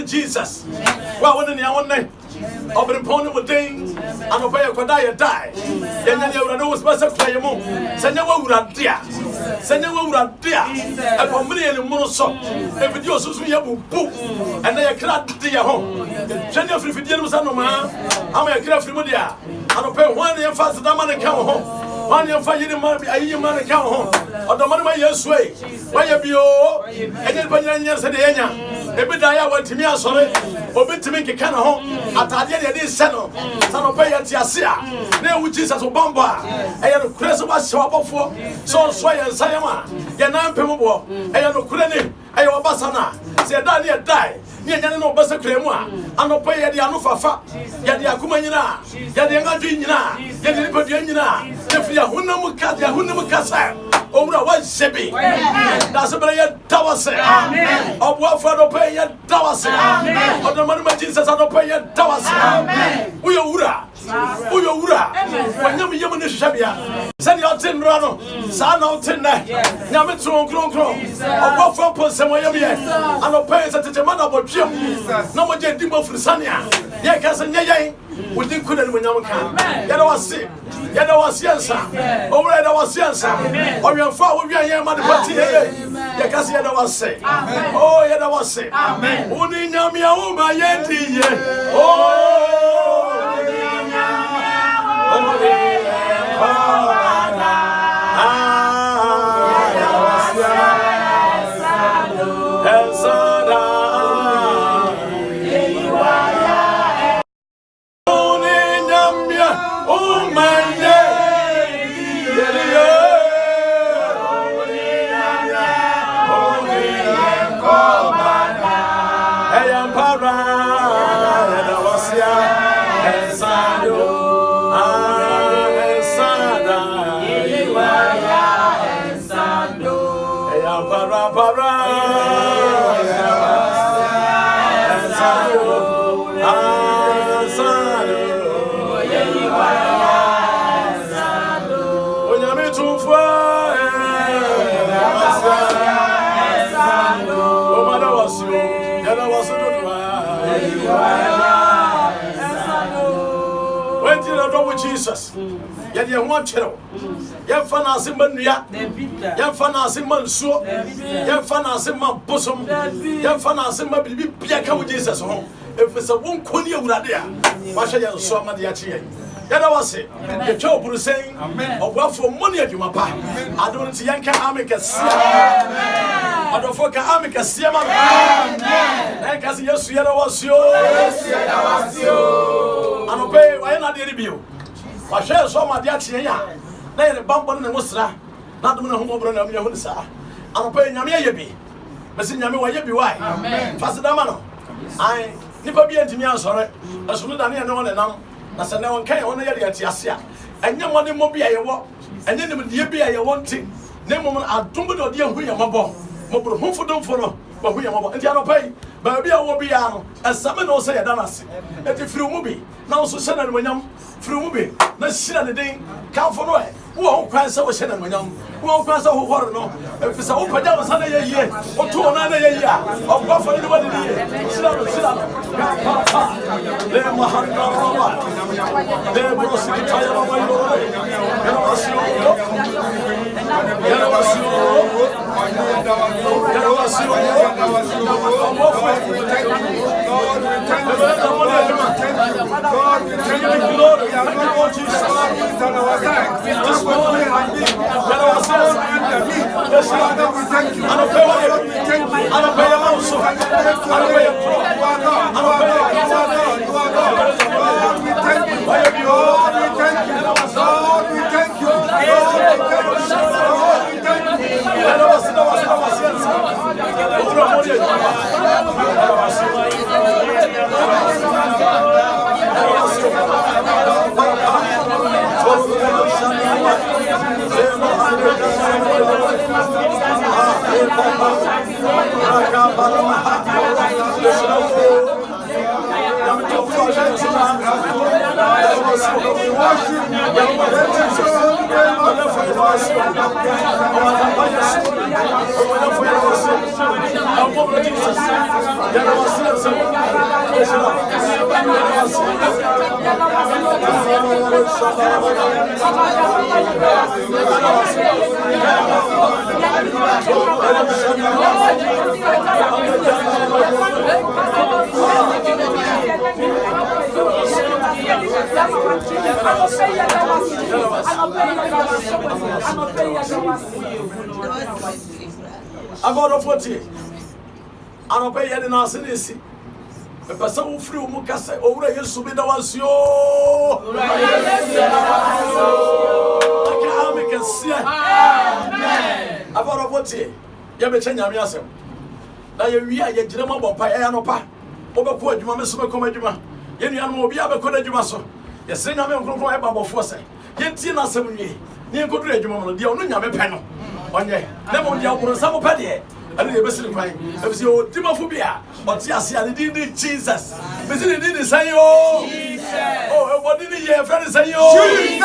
Jesus. Well, when you want to open upon with things and obey a Kodaya die. Then you know what's best play more. Send your word, dear. Send your word, dear. A comedian in Monoso. If it was we have book and they are cracked to your home. General Frifidian was on man. I'm a craft from Mudia. And obey 1 year faster than man come home. 1 year for you, man, a year man come home. Or the money my year's way. Why you be oh, and then Panyans and the Enya. Every day I went to me, sorry, or been to make a can of home. At the end of this channel, son of Pay at Yasia, there with Jesus Obamba. I had a crazy was shop for so sway and Sayama, Yanan Pemo, I had no Kurani, I have a Basana, said Daniel die. Yan no Bassa Cremua, and no pay at the Anufa, Yadia Kumanina, Yadia Gina, Yadia Padiana, if you are Hunamuka, Hunamukasa. Over one shipping. That's a prayer Tawase. Amen. Of what for the prayer Tawase. Of the money of Jesus and the prayer Tawase. Amen. We are Ura. We are Ura. When you Yaman Shabia, send your tin rano, son of tin night. Yamitron Cron. Of what for Possamaya and the payers at the man of Jim. No more Dimo Frisania. Yakas and Yay. We didn't couldn't win our camp. Yet I was sick. Yet I was Yansa. Over I was Yansa. Or your father, we are here, Mother Party. Yakas yet I was sick. Oh, yet I was sick. Amen. Only Namia, my Yanti. Oh, Jesus. Yet you want to. Yan fancy mania. Yan fancy manso. Yan fancy man bosom. Yan fancy man be piaka with Jesus home. If it's a one corner of that there, why shall you so much yet? Yada was it. The job was saying, "Oh, well, for money at you, my pa. I don't see Yanka Amica. I don't fuck Amica. See, my man. Yes, yes, yada was you. I don't pay. Why not the review? I share so much yet. They are bump on the Musra. Not the home of Yahunsa. I don't pay Yamia Yabi. But see Yami, why you be why? Faster Damano. I never be into me. I'm sorry. As soon as I know one and now. Na se na won kan won ya de atiase a enye mo ne mo bia ye wo enye ne de bia ye won ti ne mo adom de ode hu ya mabo mo bro hu fodom fo no ba hu ya mabo enti ano pai ba bia wo bia no asame no se ya da na se enti firi mu bi na so se na no nyam firi mu bi na shira ne den kan fo no e wo kwan se wo se na no nyam wo kwan se ho hor no efi se wo paja wo sa na ye ye o to na na ye ye a o gba fo ni wo de ye shira no le mahanda roba le brosi taya roba yo agora foti anope yede na asenesi me pesa wo firi wo kasa owura Yesu bi da wasio aka ameka sia amen agora foti ye be chanya me asem na ye wi a ye gire mo bompa ye anopa obekọ adwuma me so bekọ adwuma ye nua no obi abekọ adwuma so ye se nyame nkronkron e babofo se ye tie na asem nwie ni enkodu adwuma no de onu nyame pɛ no onye na mo dia oburu sa mo pɛ de ani de besiri kwan ebisi o dimafo bia o ti ase ani di Jesus besiri di say o Jesus oh e body ni ye friend say o Jesus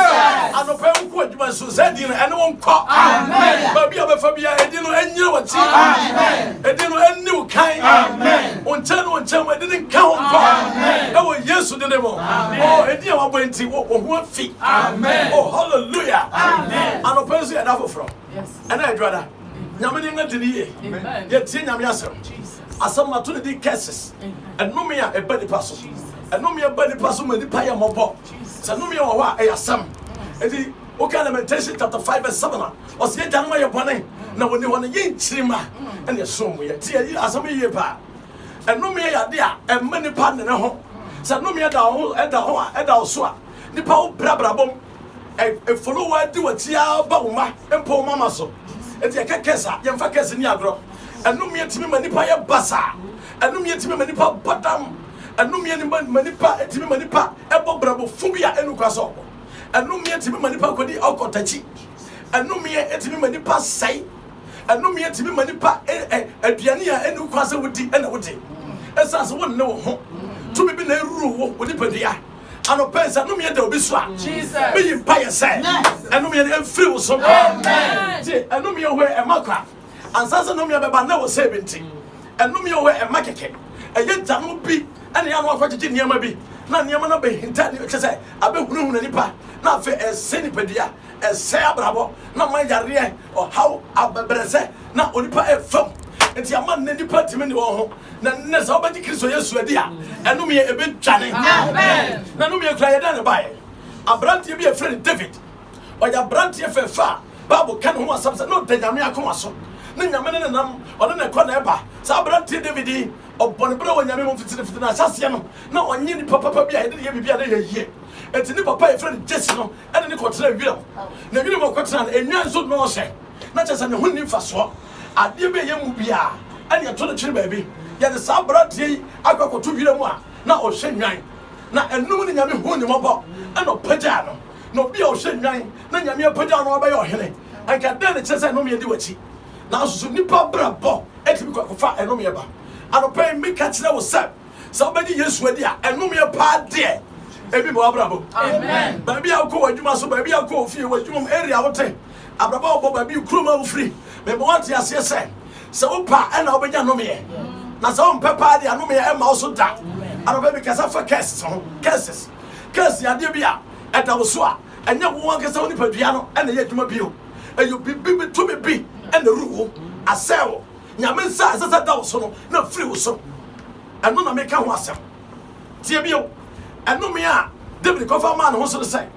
ano pɛ nko adwuma so say di no ene won kɔ amen ba bia be fa bia edi no anyira wati amen edi no ani wo kan amen on chen edi ni kan ho kɔ amen e wo Yesu de mo oh edi a wa bɔ enti wo ho afi amen oh hallelujah amen ano pɛ so ya da foforo yes ana adwada nyame ni ngadi ni ye ye tie nyame asem asem na to the cases enome a eba nipa so enome eba nipa so ma nipa ya mobo se enome wa wa e asem edi okay Lamentation chapter 5 verse 7 o se ye janma ye bone na woni woni ye nchirima ene so mo ye tie asem ye pa enome ya de a emma nipa ne ho se enome da ho eda so a nipa wo brabrabom e follow wa di watia ba wo ma empo mama so eti ekekesa yemfa kese ni agro enumie timi manipa ye basa enumie timi manipa badam enumie ni manipa etimi manipa ebo brabo fubia enukwa so enumie timi manipa kodi okotachi enumie etimi manipa sai enumie timi manipa aduane a enukwa se wudi ena wudi Essence one no home. To be in a room with the pedia. And a person, no me will be swat. Jesus. Be in Pia said, and no me and free was so. Amen. And no me away a marker. And Sasa no me about no 70. And no me away a market. And yet, that won't be any other what you near maybe. Not near my be intended to say, I be room any part. Not for a senipedia, a say bravo, not my area or how I say, not only pay a phone. It's your man in the party in the home. Then somebody kills you, dear. And no me a bit channing. Amen. No me a cry down by it. A brand you be a friend David. Or your brand you for far. Babu can who was something not then Yamia Comaso. Then your man and them or then a corner bar. So brand David or Bonbro and Yamu to the assassin. No one knew Papa be a year. It's in Papa friend Jessino and the quarter will. The minimum concern and young so no say. Not just an hunting for swap. I did be young Bia and your children baby. Yet the Sabrat, I got to be the one. Now, Ocean Nine. Now, and no one in Yami Hoon about and no Pajano. No be Ocean Nine, then Yamia Pajano by your henny. I can then it says I know me a duty. Now, so Nipa Brabo, Etiquette for and no me about. I don't pay me catching our set. Somebody yes, with ya, and no me a part there. Baby Bravo. Amen. Baby, I'll go and you must, baby, I'll go for you with you area out there. Abrabo, baby, you crew free. Maybe what yes, yes, sir. So, pa, and I'll be no me. Now, some papa, the anome am also down. I don't because I for cases, curses, the idea at our swat, and young one gets only per piano and the yet mobile. And you be to be and the rule, a cell. Yaman size as a dawson, no free so. And none make a wassail. Tibio, and no me are, David Cover man wants to say.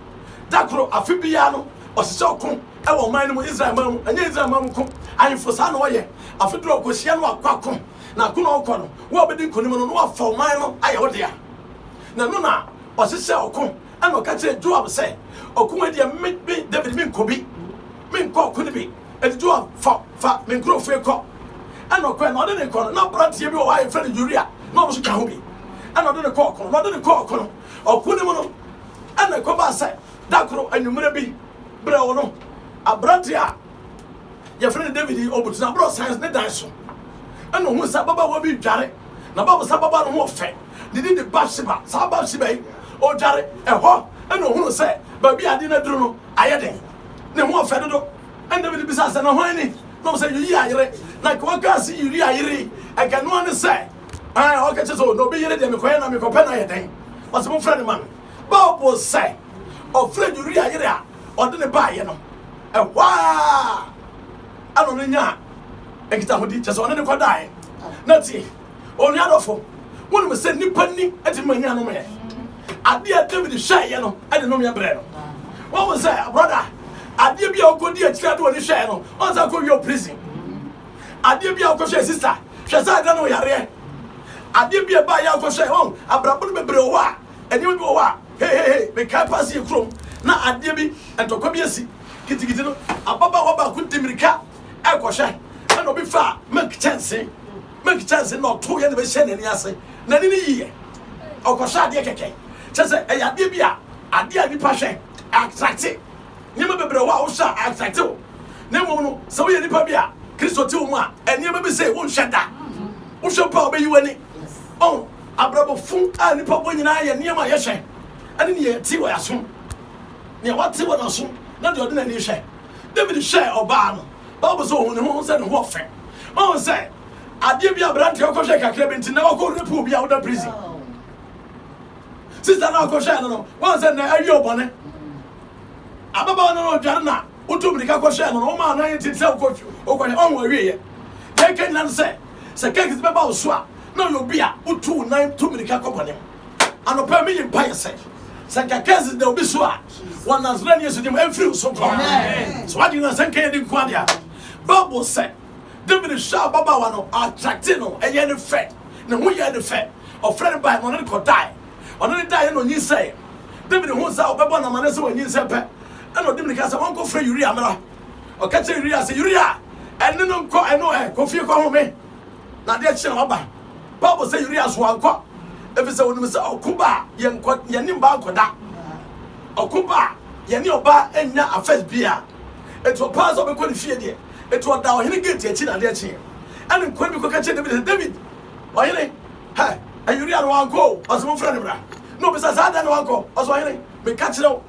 Dacro, a Fibiano, or so. I will mind Israel, and Israel, I am for San Way. A Fidro Cosiano, Quacum. Na kuna okono wo obedi konimo no wa for man no aye odia na no na o se se okon ana o ka che Joab se okun ade me David me nkobi me nko okun bi ade Joab fa me nkro fe ko ana okon na ode ne kono na brantie bi o wa friend Uriah na o so ka ho bi ana ode ne ko okon na ode ne ko okon okun ni mo no ana ko ba se dakoro anwumre bi bre wo no abrantia ya friend David obutu na bro science ne dan so. And no Sababa will be Jarry. Nababa Sababa no fe. Did the Bashima, Sabashiba, or Jarry, and what? And no one say, but be I didn't do I had no more federal. And the business and a whiny. No say you are like what can see you are. I can no one say. I okay, so no be ready. I'm going to make a pen. What's my friend man? Bob will say, or friend you are or didn't buy, you know. And wow! I don't know. Just on the die. Nothing. Only other for one was sent Nippany at the Maniano man. I dear David Shy, you know, I didn't know your bread. What was that, brother? I did be a good dear child on the channel, once I go your prison. I did be a crochet sister, just I don't know your I did be a buyer crochet home, I brought me browa, and you go what? Hey, we can't pass your chrome. Now I did be and to come here, see, Kitty, a Baba could Timrica, I crochet. No be far, make chance, not 2 years of sending yase. Nanny year. Or Cosha de Keke. Just a Yadibia, a dear Nipashe, attractive. Never be browa, Osha, attractive. Nemo, so we Nipabia, Christotuma, and never be say, won't shut that. Who shall probably you any? Oh, a bravo fool, and Nipa and I, and near my yashe. And in the Tiwa soon. Near what Tiwa soon, not your ordinary share. David share or barn. Baba so who said warfare. Oh, say, I did be a brand to Kosha Cabin to never go to pool be out of prison. Sister now Kosha, once and a year bonnet. Ababa no Jana, Utumika Kosha, no man, I ain't itself coach over your own way. They can say, Sakak is about swap. No, you'll be a Utu 9 2 Minica company. And a per million pie say. Sakakas they'll be swap. One has run years with him every so far. So I didn't send Kennedy Quadia. Bible said, David Shah Baba wano attractino and yen effect. No, we had the fact of friend by one could die. On any die no you say. David who saw Baba Manasa when you said pet. And no Dimicas won't go for Uriah. Or catch Uriah say Uriah. And then no call I know go for your home. Now that's your Baba. Bible say Uriah's one call. If it's a woman say, oh, Kuba, Yanimba Koda. Or Kuba, Yanioba, and ya a first beer. It will pass over good fear. It was down in the gate, and their chair. And in Quabico catch David, why, Hey, and you don't want to go, as my friend. No, because I don't want to go, as I may catch it out.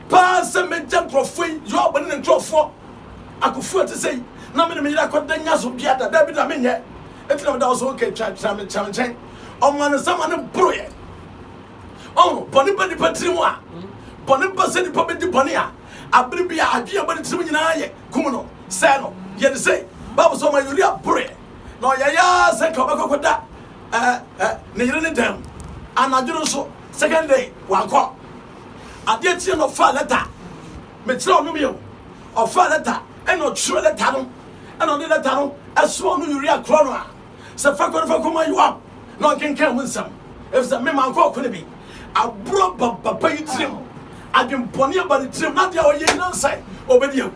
Pass and make jump for free, you are winning and draw for. I could afford to say, no, me, I could then use of Yata, David, I mean, yet. It's not okay, challenge. On one someone brilliant. Oh, Bonnie Patrimoine. Bonnie Passing Puppet Bonia. I believe be a dear, but it's in I, Kumano, Sano, yet say, Babos on my Yuria Bure. No, ya, said Cobacoda, near them. And I do so, second day, one call. I did see no far letter. Metro Numio, or far letter, and no true letter, and on the letter, as small Yuria Corona. So, Fakoma, you up. No can come with some. If the member could be, I brought Papa trim. I've been pony about the trim, not the old young side over you.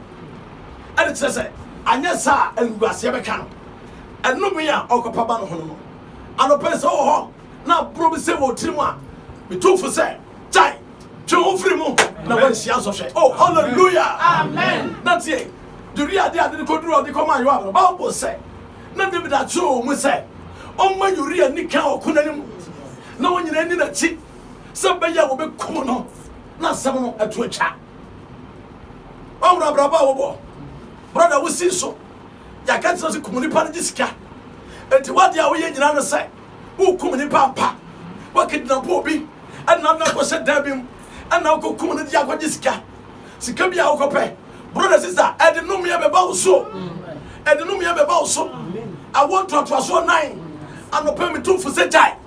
And it says, I yes, sir, and Guasiacan. And no me, Uncle Papa Hono. And a person, oh, now probably say, oh, Trimwa. We took for say, Jai, Joe Frimo, no one she also say, oh, hallelujah, amen. That's it. The real idea didn't go through the command you have about say. Not that Joe will say. On my Uria Nika or Kunanim. No one in any that cheap. Somebody will be Kuno, not someone at Twitch. Oh, Bravo, brother, we see so. Ya can't say Kumunipa. And to what they are in another side. Who Kumanipa? What could not be? And not was said Debim. And now go Kumani Yakodiska. Sikabia Okope. Brother, sister, I didn't know me about so. I didn't know me about so. I want to trust 9. I'm not paying me 2 for set time.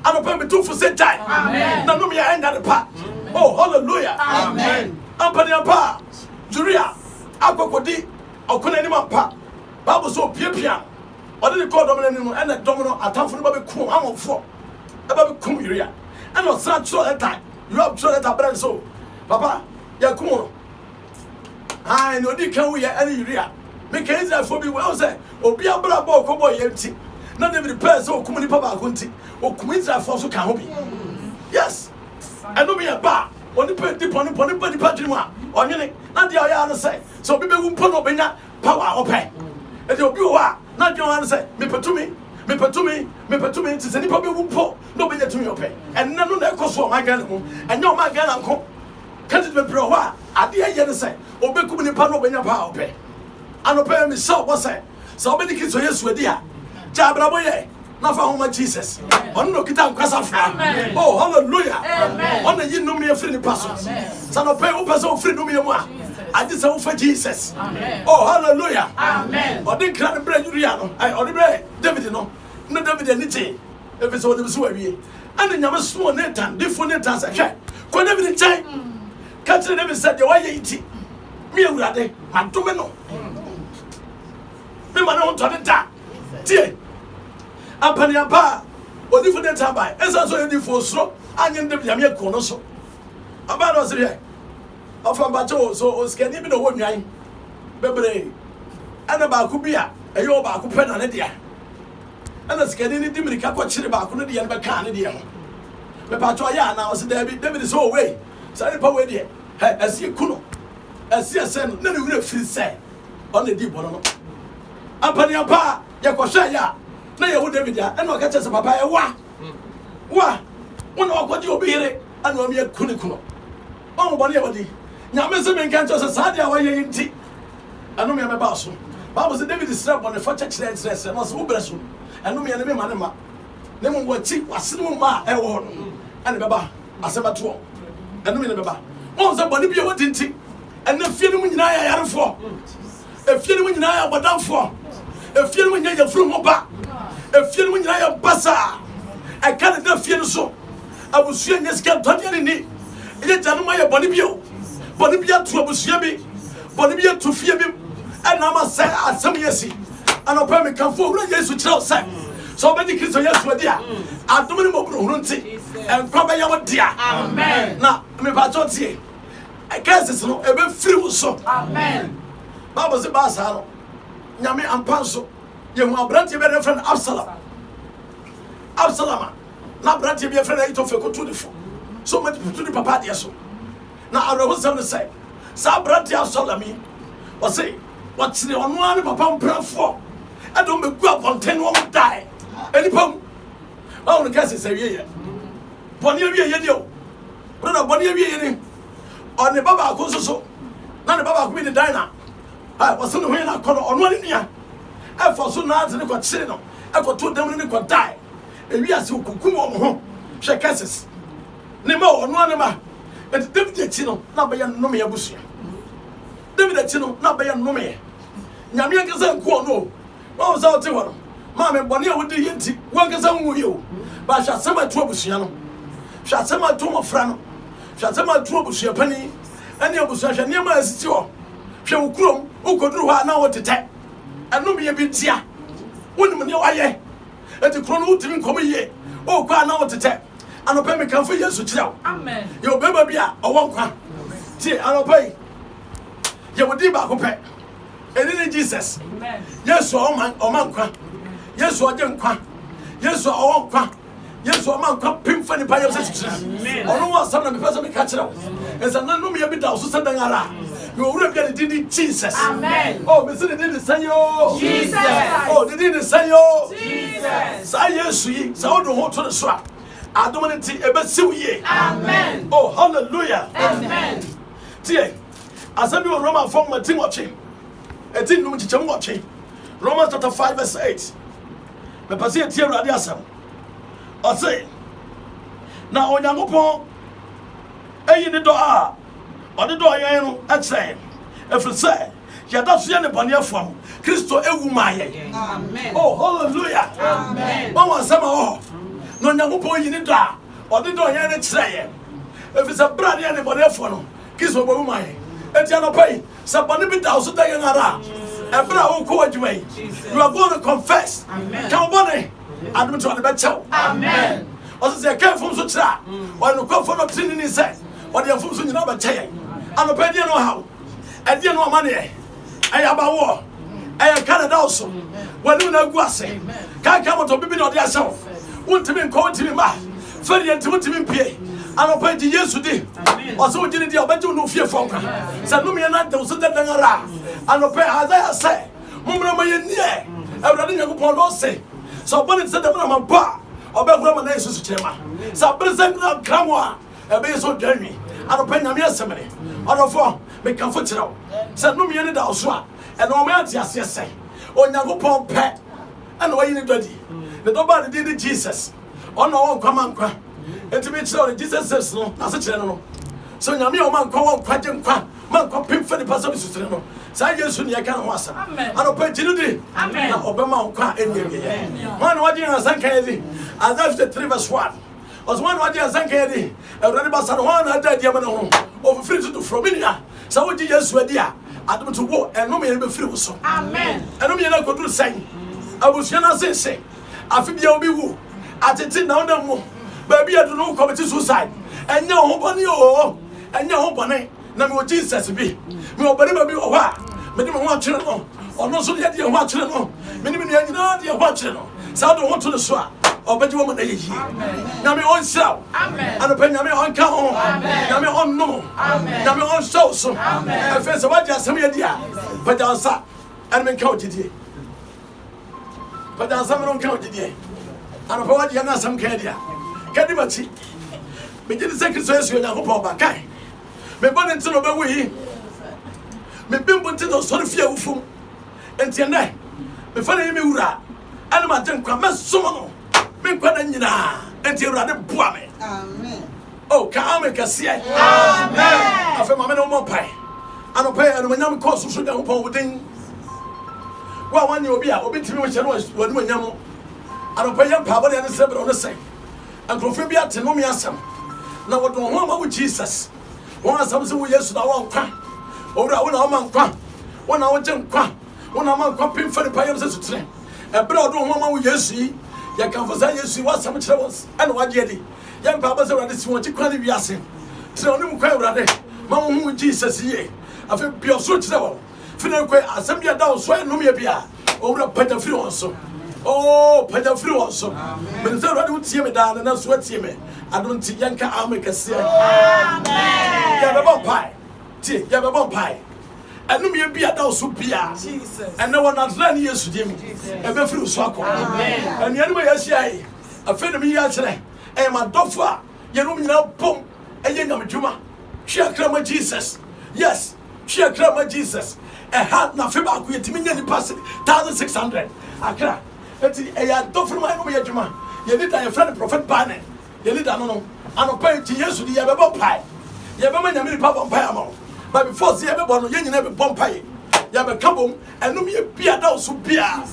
I'm not paying me 2 for set time. Amen. No, me I end at the part. Oh, hallelujah. Amen. I'm paying a part. Juria, Akokodi, Okunanima pa. Bible so pia. Or did call Domino and a domino at time for the baby kum. I'm on 4. A baby kum uria. And not such so that time. You have to let a brand so. Papa, Yakumo. I know they can't wear any uria. Make it for me well say, or be a bravo cowboy empty. Not every person or community papa hunting or community for so can be. Yes, I know me a bar. Only put the pony patrimoine or any, not the other side. So people who put up in that power or pay. And you'll be not your answer. Me put to me to send any people who pull nobody to me or pay. And none of that cost for my gun and no my gun uncle. Can't it be pro? I dare you say, or be community pano when your power pay. I don't pay me so what's that? So many kids are yes with dear. Jabraboye, not for home Jesus. On no kita kwasa. Oh, hallelujah. On the you know me a free person. Son of pay person free no me more. I just say for Jesus. Oh, hallelujah. Amen. Or the clan bread Uriano. I or the bread David no. No David anything. If it's all the way. And then you have small Nathan, different Nathan say. Ko David time. Catch David said the way you eat. Me urade, man to me no. Me man want to that. Tie. Apaniapa. Odi for that time by. Esa so edi for so. Anyen de bia me kono so. Aba no se here. Ofan ba cho so o skani bi no wo nwan. Bebre. Ana ba ku bia. Eyo ba ku pe na ne dia. Ana skani ni di mirika ko chire ba ku ne dia ne be ka ne dia ho. Me pa cho ya na o se David so we. Say pa we dia. He asi kuno. Asi sen na ne wure firi se. On the deep one. Apaniapa. Ya kwasha ya na ye wo David ya ena o ka chese papa e wa wona okwodi obi here ana o me kuni kuno o mo ne wodi nyame se me kan chose sa dia wa ye nti anu me ba so Bible say David is strap on the church stress no so breso anu me ne ma ne mo wati wasene mo ma e wo no ana beba aseba to anu me ne beba won se boni bi e wodi nti ena fie no mu nyina ya yarefo e fie no mu nyina ya bodamfo. If you when you're from Oba, if you when you're Bassa, I can't feel so. I will see this girl 20 in it. Janumaya Bonibio, Bonibia to Abusiabi, Bonibia to Fiabi, and I must say, at some years, and I'll probably come forward, yes, with Chelsea. So many kids are yes, with dear. I'm doing more Brunti and come by your dear. Amen. Now, me Bajotti, I guess it's no a free so. Amen. Baba's a Bassaro. Nyame ampanso ye hu abrante be refren Absalom na abrante be refren Itofe kotu defo so much to the papa dia so na arawo sam say sa abrante Absalom o say what tire ono an papa mprafo e do megu abonten wo die enipam Oh, the case is a year. Bonnie, you brother, Bonnie, on the Baba Coso, not the Baba Queen Diner. I was on the way I call on 1 year. I for soon as I got sitting on. I got 2 them and got die. And we are so cuckoo home. Shake asses. Nemo on 1 number. And David Chino, not by a Nomia Bush. David Chino, not by a Nomia. Yamia Gazan Quono. What was out to one? Mamma Bonnie would do Yinti, one Gazan with you. But shall send my trouble, shall send my tomb of Frano. Shall send my trouble, she a penny. And your possession near my sister. Shall groom, who could do her now to take. And no me a bit here. Wouldn't know why. At the chrono to me come here. Oh, quite now to take. And a payment come for years to tell. Amen. Your baby a one cry. See, I'll pay. You would be back up. And in Jesus. Yes, or man, or man cry. Yes, or young cry. Yes, or one cry. Yes, or man come pimp for the pie of sisters. Or no one, some of the person catch it out. As a non me a bit also sending around. You will get it in Jesus. Amen. Oh, Mr. Did the Senor Jesus. Oh, they did the Senor Jesus. Say yes, we saw the whole to the swap. I don't want to see a bit silly. Amen. Oh, hallelujah. Amen. Tia, as I do a Roman from my team watching, a team watching. Romans chapter 5, verse 8. The Passia Tia Radiasam. I say, now on Yamopon, in the door. On the door, I say, if you say, you don't see anybody from Christo Ewumaya. Amen. Oh, hallelujah. Amen. One summer, no Yamupo in the door, or the door, you say, if it's a brand anybody from Christo Ewumaya, and Jana Pay, somebody be down so they are a brown court way. You are going to confess. Amen. Come on, I'm trying to bet you. Amen. Also, I came from Sutra, while you come from a tin in his head, or the food in our chain. I'm a penny know how. And you know money. I have a war. I have Canada also. When you know Guasse, can't come to be not yourself. Want to be called to me, ma. Ferry and to me pay. I'm a penny years today. Also, did you bet you no fear from her? Said no me and not those that are. I'm a pay as I say. Mumma, my near. I would not go on say. So when it's said that I'm a bar, or better from a nation to Chema. So present come on. A base of Jeremy. I'm a penny of yesterday. On the phone, make comfortable. Said no me any doubt, and no man just say. On your pump pet, and why you need ready. The nobody did Jesus. On our own command cry. And to be sure, Jesus says no, as a general. So, Yamio man call one question, man call pimp for the person to know. Say yes, soon I can't was. I don't pay to Amen. Obama cry in the one watching a Sankadi, as after 3 verse 1. Was one watching a Sankadi, and Ranibas one I died Yamano over free to from India. So, what did you swear, dear? I don't to walk and no me be free so. Amen. And no me not go to say. I was going to say, I feel you'll be woo. I did it now no more. Baby, I don't know commit suicide. And your home on you, and your home on it. Now, Jesus be. Me obey baby or what? Many watching or no, so yet you're watching on. Many you're watching on. So I don't want to the swap. Or bet you woman a year. Now me on show. Amen. And the penny on count. Now me on no. Now me on show. So I feel so what just some idea. But there's a and me count it. But there's some don't count it. And what you know some candia. Candy Machi. Me did the second service when I hope about Kai. Me born into the way. Me been put to the sort of fear from. And Tiana. Before me ura. And my junk come so. Me kwada nyina enti Awurade boa me. Amen. Oh, ka me kase. Amen. Afa ma me no mo pai. Ano pai ano nyam ko so da ho wodin. Wa wan ye obi a obi timi wo chere wo ni nyam. Ano pai yam pa bode ne se bro ne se. Ankrofo bi ate no me asam. Na wodon ho ma wo Jesus. Won asam se wo Yesu da won kwa. Owura wo na wo man kwa. Wo na wo je kwa. Wo na man kwa pim fa ne pai yam se sutre. E bra odon ho ma wo Yesu yi. Ya can for say yes, you want some troubles, and what you did. Young Papa said, this one to call you asking. So, no, Mamma, Jesus, ye. I feel pure switch level. Finally, assembly down, swear no me beer. Over a pet of free also. Oh, pet of free also. But instead, I don't see me down and that's what see me. I don't see Yanka America say. Amen. You have a bomb pie. You have a bomb pie. And no me be a down soup beer. Jesus. And no one has 9 years to him. And be free swako. Amen. And the enemy, yes, afei na me ya kyerɛ ɛyɛ ma dɔfo a yɛnom nyinaa pom ɛyɛ nyamedwuma hwɛ krama Jesus yes hwɛ krama Jesus ɛha na afei baako yɛtumi nya nipa 1,600 akra eti ɛyɛ dɔfo no ma ɛnom yɛ adwuma yɛ leader yɛfrɛ no prophet Barney yɛ leader no anɔpa nti Yesu di yɛbɛbɔ mpae yɛbɛma nyame nipa bɔ mpae ama wo but before sɛ yɛbɛbɔ no yɛn nyinaa bɛbɔ mpae yɛbɛka bom ɛnom yɛ bia da wo so bia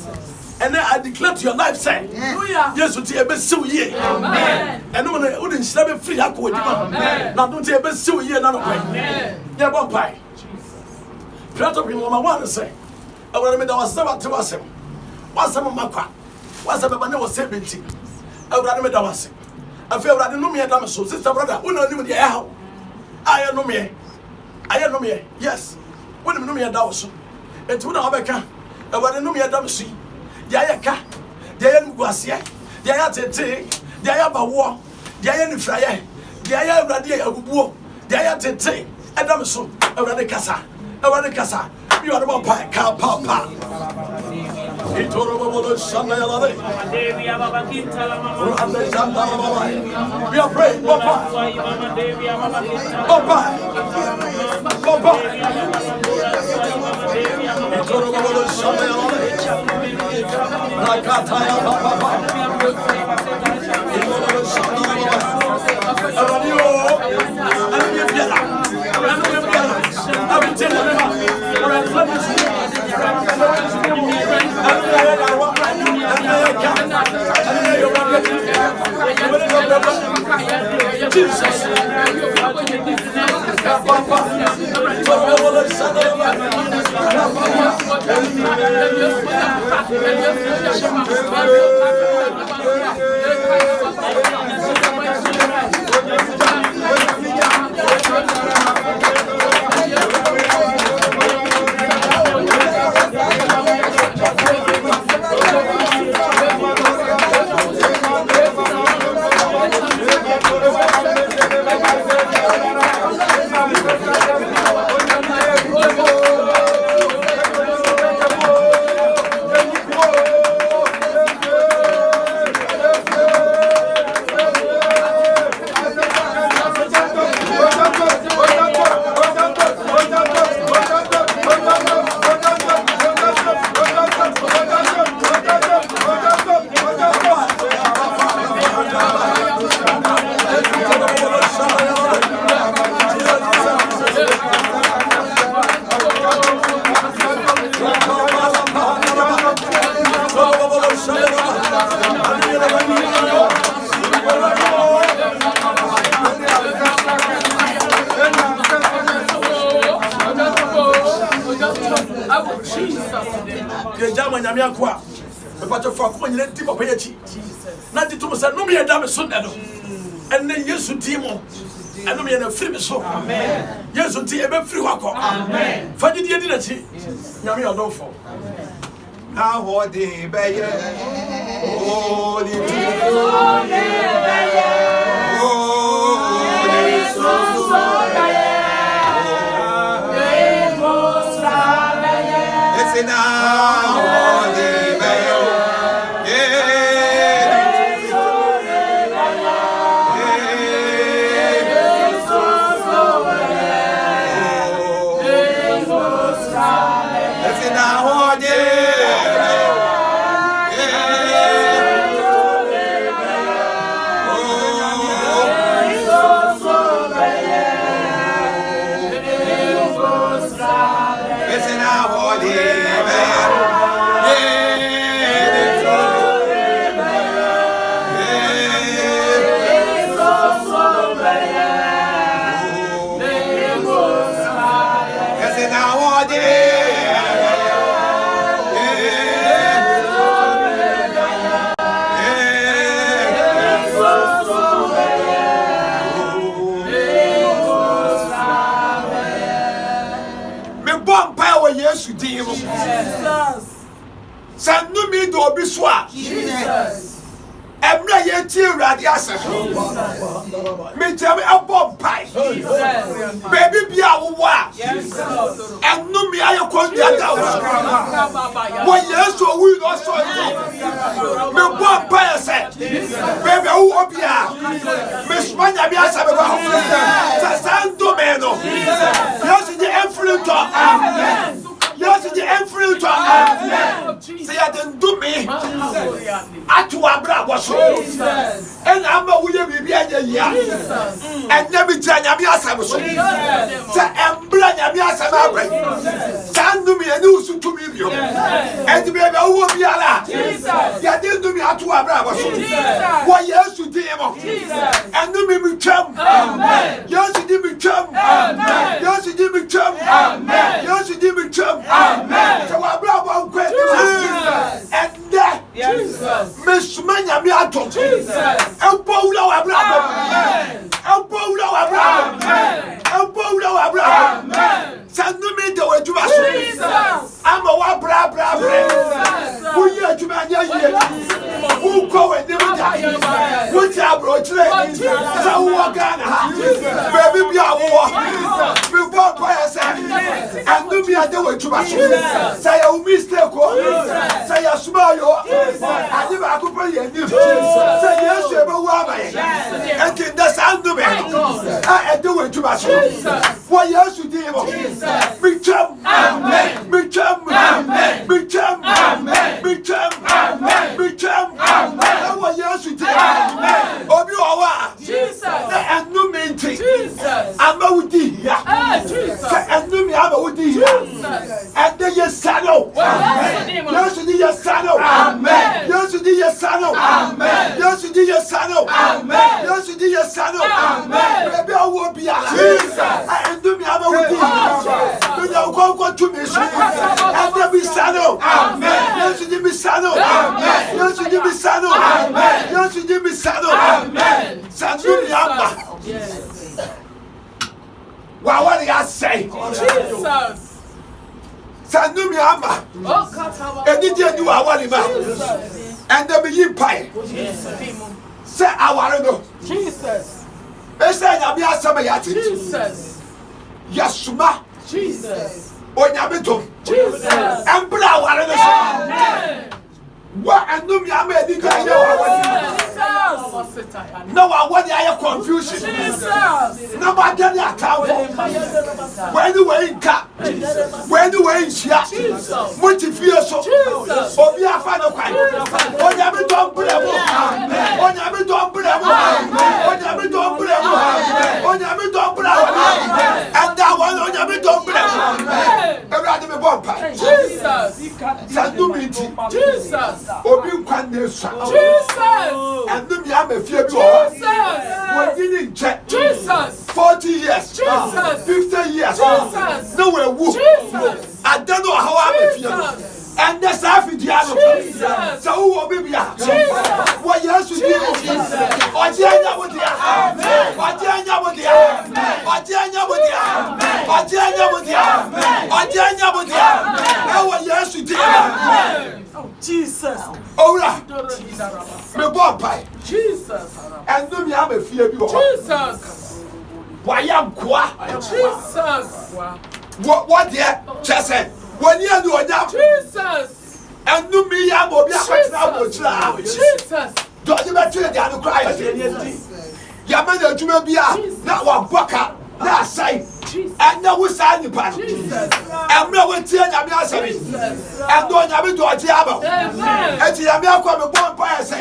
and then I declare to your life, say, yes, to be so ye. Amen. And no one wouldn't slap free. I could now don't say, be so ye. None of them. Yeah, one pie. Prat of him, I want to say, I want to make our servant to us. What's some of my car? What's up? I was 17. I would have made us. I feel that I know me a damn so, sister brother, we don't even how. I know me. I know me. Yes. When you know me a dawson, it's when I become. I want to know me a damn see. Dia ka dia ya nguasie dia ya tete dia ya bawo dia ya nifraye dia ya awrade ya abubuo dia ya tete edam so awrade kasa bi wa do pa ka pa itoro bolo shana ya lade devia baba kinta la mama ande janda baba we are praying papa itoro bolo shana ya lade rakata ya baba itoro shana ya baba radio ande biela abi tell them Jesus and then yes, demon, and me and a free so. Amen. Yes, until a free walk. Amen. Find it, didn't see. Yami are no for. Now, what the bayer? Oh, yasa. Me jam above pie. Baby be a wa. And no me I call the other. When yes, so we don't so. Me bomb pie say. Baby who up here. Miss Manya be a sababa. Sasando meno. Yes, the influence. Amen. Yes, the influence. Amen. Say I didn't do me. Atu abra was and I'm a William Bibia. And never Janya Miasa. Say Emblania Miasa. Sandu me a new suit to me. And the baby who be ala. Ya didn't do me Atu abra was. Why yes to demo. And do me become. Yes, you did become. Yes, you did become. Yes, you did become. So I brought one question. And that Miss Manya Miato. And Paula Abraham. And Paula Abraham. And Paula Abraham. Send me the way to us. I'm a wabra bra. Who are to my who go and never die? What's our broach? So walk on. Baby, be our war. We walk by us. And do me a do it to us. Say, oh, mistake. Say, a smile. I never could pay you. Say, yes, you have and the sound of it. I do it to us. Why, yes, you did. Become. Become. Become. Become. Become. Why, yes, you did. Obi Jesus. And no mean Jesus. I'm out here. And no me, I'm out here. And then you saddle. Yes, you did your saddle. Yes, you did your saddle. Yes, you did your saddle. Yes, you did your saddle. Maybe I will be a Jesus. And do me, I'm out here. But I'll go to me. And then be saddle. Yes, you did me saddle. Yes, you did me saddle. Yes, you did me saddle. Saddle me up. Well, what do I say? Jesus. Sandu mi ama. Edi je du awali ma. And the be pie. Say aware no. Jesus. E say nya bi asama yati. Jesus. Yasuma. Jesus. Onyabeto. Jesus. Embra aware no. Amen. What and no me am edi je awali. No, I want the confusion. No, I get the account. When you were in cap, when you were in shop, what you feel so, or be a fan of crime. On every dog, on every dog, on every dog, on every dog, and that one on every dog. Everybody be born. Jesus, Jesus, Obi Kwanesa, Jesus, and the Yama fear when didn't check Jesus 40 years, Jesus 50 years, Jesus no woo. Jesus. I don't know how I feel. And that's half the other. So who will be here? What yes you do? What Janya would hear? What Janya would hear? What Janya would hear? What Janya would hear? What Janya would hear? How yes you do? Jesus. Oh, me born by Jesus. And no me have a fear you. Jesus. Why am qua? Jesus. What dear? Just said. When you do that, Jesus, and do me, I'm going to be Jesus. Don't you let the other cry? Yamana to be a now one bucker, now say, and now we sign the pan. And no one tell you, and don't have it to a diabo. And the American born by us,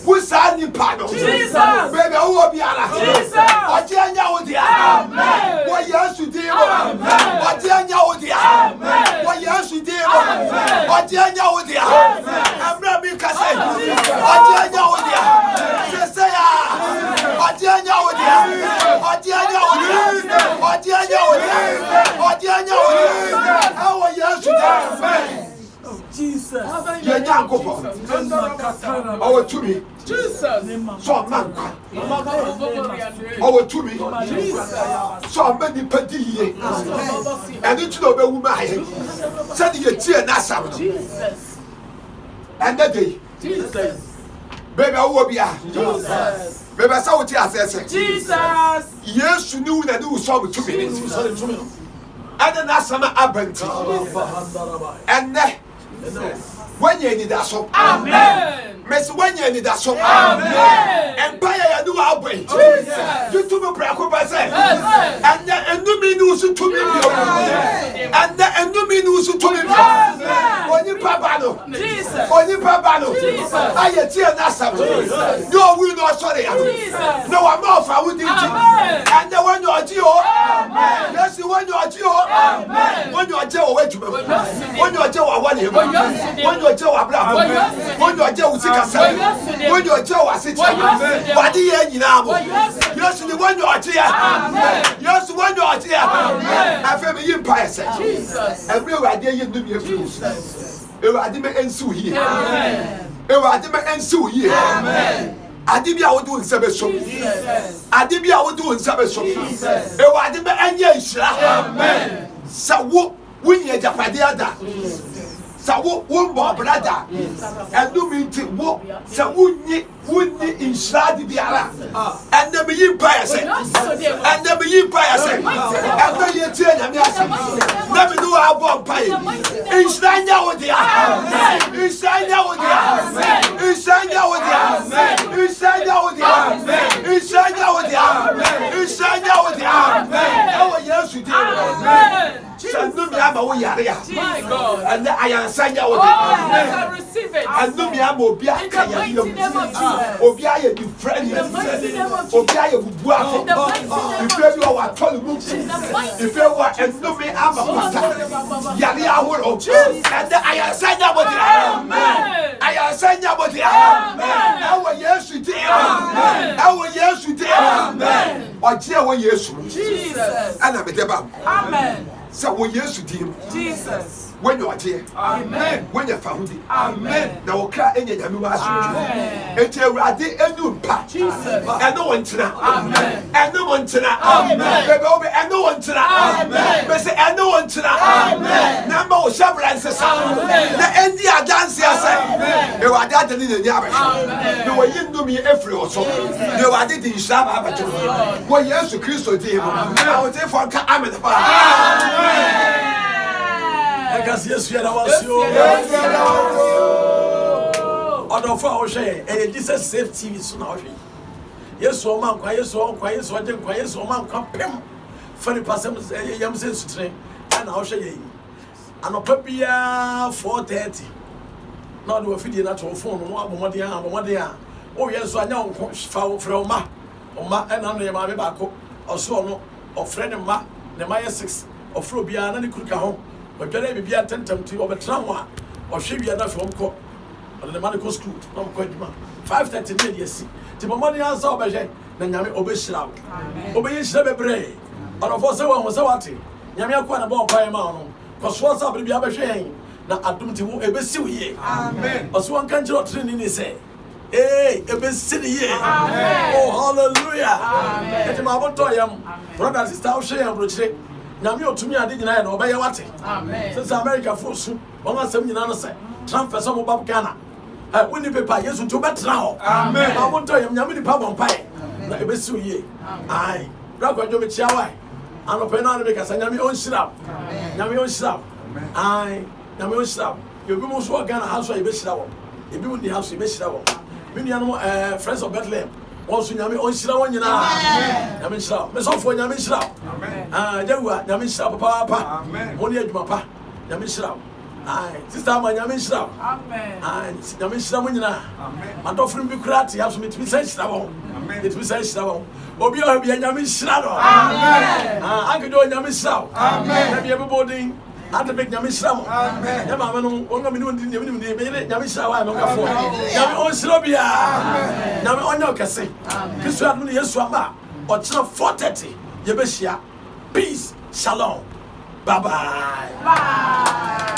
we sign the panel. Jesus, baby, who will be a Jesus, or Janya with the Amen. What yes, you did, or Janya with the Amen. What yes, you did, or Janya with the Amen. I'm not being Cassay, or Janya with the Amen. Say, or Janya with the Amen, or Janya with the Amen, or Janya with the Amen, or Janya with the Amen. How are you today? Jesus. You're not going to our to me. Jesus. So man. Our to me. So many petty. And it's not a woman. Sending a tear Nasa. Jesus. And that day. Jesus. Baby, I will be Jesus. Baby, I saw what you said. Jesus. Yes, you knew that you saw it 2 minutes. And then that's some abundance. And when you need that song. Amen. Miss when you need that song. Amen. Empire, you do our way. Jesus. You took a prayer, Amen. and then no means to me. And then no means to me. When you Pabano, Jesus. when you Pabano, Jesus. I hear Nasa. No, we not sorry. Jesus. No, I'm off. I would do it. Amen. And then when you are Gio, Amen. yes, when you are Gio, Amen. when you are Joe, wait to me. When you are Joe, I want him. When you are Joe, Abraham. When you are Joe, Sikasa. When you are Joe, I sit. What do you know? Yes, the one you are here. Yes, the one you are here. I feel me in Pies. Jesus. And we were there, you do me a fool. You are the man and Sue here. Amen. You are the man and Sue here. Amen. Adibia would do in Sabbath. Jesus. Adibia would do in Sabbath. Jesus. You are the man and yes. Amen. So, when you're Japadiada. So, one more brother. And do me to walk. So, wouldn't in Shadi Biara. And the Beyin Pies. And the Beyin Pies. And the Yetin, never do our bomb pie. In Shania with the arm. In Shania with the arm. In Shania with the arm. In Shania with the arm. In Shania with the arm. In Shania with the arm. Oh, yes, you did. Sandum Yama, we are here. My God. And I am Sanya Oh, with yes, I receive it. and no me am Obia. In the mighty name of Jesus. Obia, you friend. In the mighty name of Jesus. Obia, you In the mighty name if of you are told me, if you are and no me am a pastor. Yalia will and I am Sanya with the Amen. I am Sanya with the Amen. Our yes, you did. Amen. Our yes, you did. Amen. Or dear, yes, Jesus. and I'm a debam. Amen. So, when yes, you did. Jesus. When you are here, Amen. when you found it, Amen. now cry any Yamima. Amen. It's a radi and you pat. Jesus. And no one to Amen. and no one to Amen. and no one to Amen. But say, and no one to Amen. Number of Shabran says, Amen. the India dance, Amen. you are that in the Yabash. Amen. You were in to me every or so. You are did in Shabbat. Well, yes, to Christo, dear. I would say for Amen. I can see yes, I was you. Other for our share, and Jesus saved TV soon. Yes, so man, quiet, so quiet, so I didn't quiet, so man, come pim. Funny person, Yam says to train, and I'll show you. And a puppy 4:30. Not do a video natural phone, what they are. Oh, yes, I know from Ma, and under my back, or so no, or friend of Ma, the Maya 6, or Frobia, and the cook home. But you may be attentive to over Tramwa, or she be enough from court, or the medical school, no quite 5:30 minutes. To my money answer by Jay, then Yami Obeshra. Obey Shabbre, or of us, one was a watty. Yamia quite a bomb by a man, because what's up with the other shame. Now I don't do a best Amen. As one country or training is say, hey, a best city. Oh, hallelujah. Amen. My brother, sister, share Namio to me, I didn't know by your watching. Amen. Since America for soon, one of them, you know, say, Trump for some of Ghana. When the paper, yes, to bet now. Amen. I won't tell you, Yamini Pabon Pie. Like a best ye. Aye. Rock your Chawai. I'm a penalty because I am your own slap. Yami own slap. Aye. Yami own slap. You be most work Ghana house, you best out. If you in the house, you best out. Many friends of Bethlehem. Also, Yami on Shrawan, you know, Yamin Shroud, Miss Off, Yamin Shroud. Ah, Jaguar, Yamin Shroud, Papa, Monia Papa, Yamin Shroud. Aye, sister, my Yamin Shroud. Aye, Yamin Shrawan, my daughter be crafty, has me to be said Shroud. It was said Shroud. Obia be a Yamin Shroud. Ah, I could do a Yamin Shroud. Maybe everybody. I to make Yamisha. Yamma, only doing the Yamisha, no for Yami on Slobia. Yami on your cassette. This one, yes, Swamba, or 4:30. Yabesia. Peace, shalom. Bye bye.